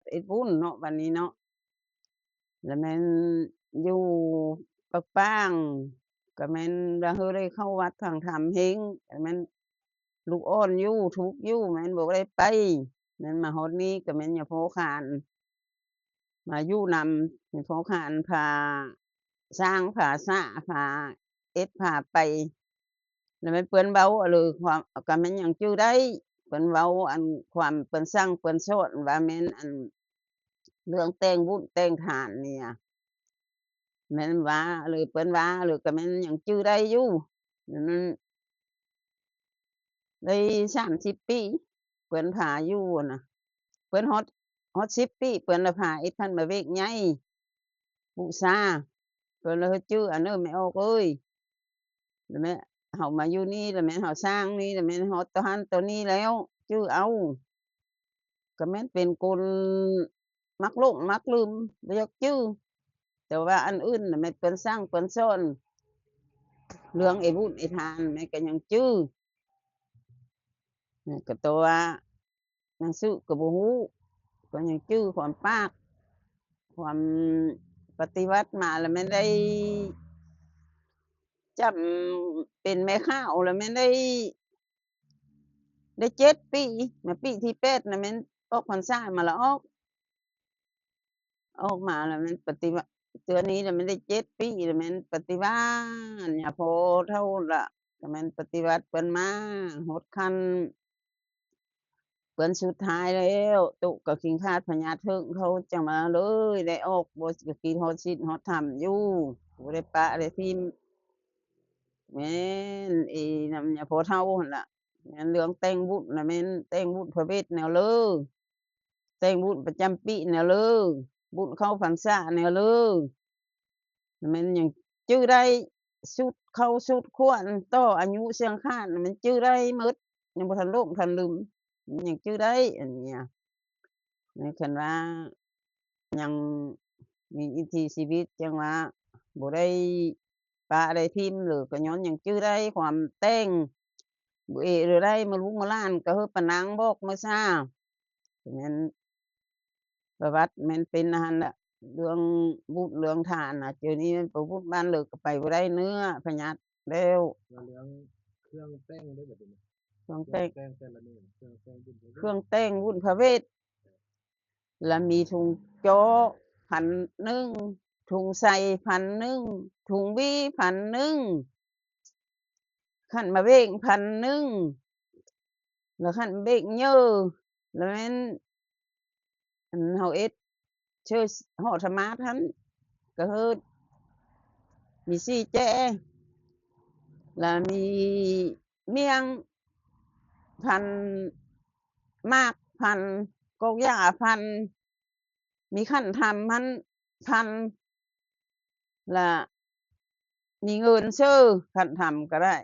เอ็ดบุญเนาะบัดนี้เนาะแล้วแม่นอยู่ปากปางก็แม่นว่าเฮอได้เข้าวัดฟังธรรมเฮงก็แม่นลูกอ้อนอยู่ทุกข์อยู่แม่นบ่ได้ไปแม่นมาฮอดนี้ก็แม่นย่าโพขานมาอยู่นำย่าโพขานพาสร้างพาสร้าพาเอ็ดพาไปแล้วแม่นเพิ่นเว้าอะเลยความก็แม่นหยังจื้อได้เพิ่นเว้าอันความเพิ่นสั่งเพิ่นสอนว่าแม่นอันเรื่องแต่งบุญแต่งทานเนี่ยแม่นว่าเลยเพิ่นว่าเลยก็แม่นหยังจื้อได้อยู่มันได้30ปีเพิ่นพาอยู่น่ะเพิ่นฮอด10ปีเพิ่นละพาเฮ็ดคันบักเวกใหญ่บูชาเพิ่นเลยจื้ออันเด้อแม่ออกเอ้ยแล้วแม่เฮามาอยู่นี่แล้วแม่นเฮาสร้างนี่แล้วแม่นฮอดตัวหั้นตัวนี้แล้วจื้อเอาก็แม่นเป็นคนมักหลงมักลืมบ่อยากจื้อแต่ว่าอันอื่นน่ะแม่นเพิ่นสั่งเพิ่นสอนเรื่องไอ้บุญไอ้ทานแม่ก็ยังจื้อแม่ก็ตัวว่าหนังสือก็บ่ฮู้ก็ยังจื้อความปากความปฏิวัติมาแล้วแม่นได้จับเป็นแม่ค้าวแล้วแม่นได้7ปีมาปีที่8น่ะแม่นออกพรรษามาแล้วออกมาแล้วแม่นปฏิบัติเทื่อนี้น่ะแม่นได้7ปีแล้วแม่นปฏิบัติย่าโพเท่าล่ะก็แม่นปฏิบัติเพิ่นมาฮอดคันเพิ่นสุดท้ายแล้วตุก็ขิงคาดพญาเทิงเขาจังมาเลยได้ออกบ่ก็กินฮอดศีลฮอดธรรมอยู่บ่ได้ปะได้ทิ่มแม่นอีนำย่าโพเฒ่าหั่นล่ะแม่นเรื่องแต่งบุญน่ะแม่นแต่งบุญประเภทแนวเลยแต่งบุญประจำปีแนวเลยบุญเข้าพรรษาแนวเลยแม่นหยังจื้อได้สุดเข้าสุดขั้วต่ออายุเสียงคร้านมันจื้อได้หมดยังบ่ทันโลงทันลืมมันยังจื้อได้อันเนี้ยในคันว่ายังมีวิถีชีวิตจังว่าบ่ได้ปะได้ทิ่มหรือก็ย้อนหยังจื้อได้ความแต่งบ่เอะหรือได้มาลุกมาล้านก็เฮอปะนางบอกมาซาฉะนั้นประวัติมันเป็นอันนั้นล่ะเรื่องบุญเรื่องทานน่ะเดี๋ยวนี้มันไปบุญบ้านเลิกก็ไปบ่ได้เนื้อพะญัดแล้วแล้วเรื่องเครื่องแต่งได้บัดนี้เครื่องเครื่องแต่งแต่งแต่ละมื้อเครื่องแต่งบุญพระเวทเครื่องแต่งบุญพระเวทแล้วมีถุงโจ๊ะ1,000ถุงใส่1,000ถุงหวี1,000ขันมะเบง1,000แล้วขันเบกเยอะแล้วแม่นอันเฮาเอ็ดเชื่อฮอดสมาร์ทหั้นก็คือมีสี่แจ้แล้วมีเมี่ยงพันมากพันกกหญ้าพันมีขั้นทำพันพันและมีเงินซื้อขั้นทำก็ได้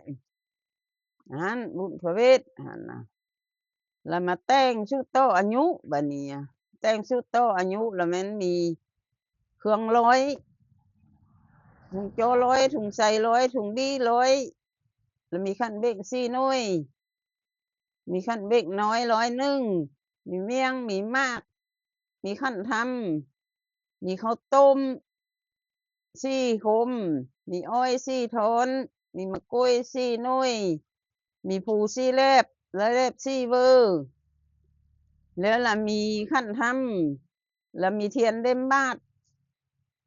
อันนั้นบุญพระเวทอันนั้นน่ะแล้วมาแต่งชุดโตอายุบัดนี้แต่งชุดโตอายุแล้วแม่นมีเครื่องร้อยถุงโจ้ร้อยถุงใส่ร้อยถุงดีร้อยแล้วมีขั้นเบก4หน่วยมีขั้นเบกน้อย100มีเมี่ยงมีมากมีขั้นทำมีข้าวต้ม4คมมีอ้อย4ทนมีมะกล้วย4หน่วยมีผู4แลบและแลบ4เวอแล้วล่ะมีขั้นทำแล้วมีเทียนเล่มบาท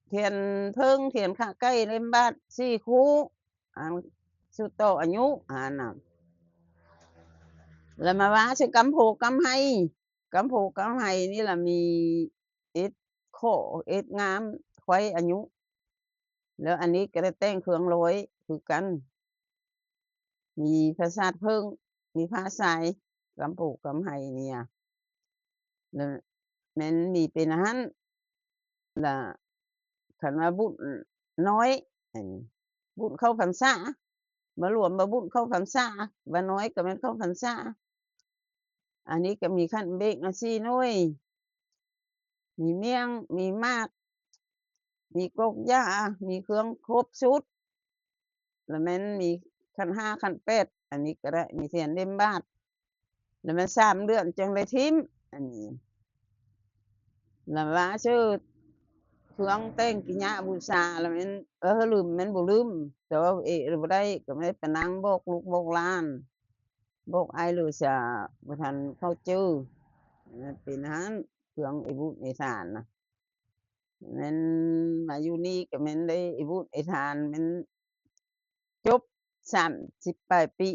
เทียนเพิ่งเทียนขาไก่เล่มบาท4คู่อันสุดโตอายุอันน่ะแล้วมาว่าสิกำโพกำไห้กำโพกำไห้นี่ล่ะมีเอ็ดโคเอ็ดงามไขว้อายุแล้วอันนี้ก็ได้แต่งเครื่องร้อยคือกันมีพระธาตุเพิ่งมีพระทรายกำโพกกำไห้เนี่ยแล้วแม่นมีเป็นอันนั้นแล้วคันว่าบุญน้อยอันบุญเข้าพรรษามารวมว่าบุญเข้าพรรษาว่าน้อยก็แม่นเข้าพรรษาอันนี้ก็มีขั้นเบก4หน่วยมีเมี่ยงมีมากมีกกหญ้ามีเครื่องครบชุดแล้วแม่นมีขั้น5ขั้น8อันนี้ก็ได้มีเทียนเล่มบาทแล้วมัน3เดือนจังได้ทิ่มอันนี้ là vá chứ thương tên cái nhà bù xà là mìnhลืมmình bùลืมแต่ว่าบ่ได้ก็ไม่ไปนั่งโบกลูกโบกหลานโบกอ้ายหรือจะบ่ทันเข้าจื้อมันเป็นหั้นเครื่องไอ้บุญไอ้ทานน่ะมันมาอยู่นี่ก็แม่นได้ไอ้บุญไอ้ทานมันจบ30ปลายปี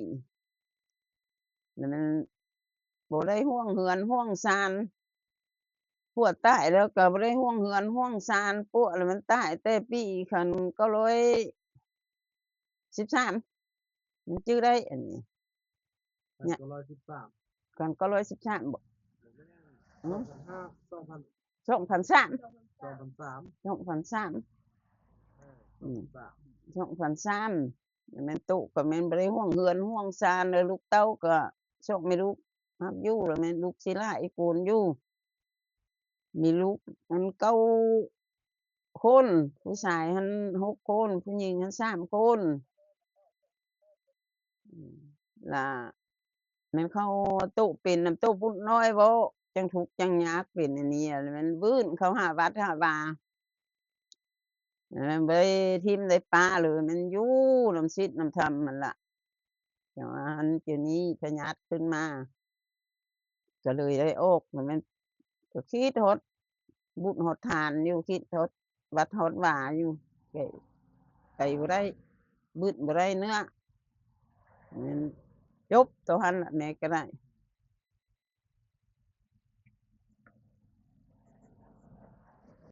แล้วมันบ่ได้ห่วงเรือนห่วงศาลผัวตายแล้วก็บ่ได้ห่วงเรือนห่วงศาลผัวแล้วมันตายแต่ปี1913มันจื้อได้อันนี้ เนี่ย113 1913บ่ 2005 2003 2003 อืม 2003 2003แม่นตุก็แม่นบ่ได้ห่วงเรือนห่วงศาลแล้วลูกเต้าก็ส่งไม่ลูกรับอยู่แล้วแม่นลูกศิลาอีกคนอยู่มีลูกมัน9คนผู้ชายหั้น6คนผู้หญิงหั้น3คนล่ะแม่นเขาตุเป็นน้ำตุพุน้อยบ่จังทุกข์จังยากเป็นอันนี้แล้วมันวื้นเขาหาวัดหาวามันบ่ได้ทิ่มได้ปาเลยมันอยู่น้ำศีลน้ำธรรมนั่นล่ะแต่ว่าอันเดี๋ยวนี้พญัดขึ้นมาก็เลยได้ออกแล้วมันก็คิดฮอดบุญฮอดทานอยู่คิดฮอดวัดฮอดวาอยู่ไปบ่ได้บึดบ่ได้เนื้อมันจบเท่าหั้นล่ะแม่ก็ได้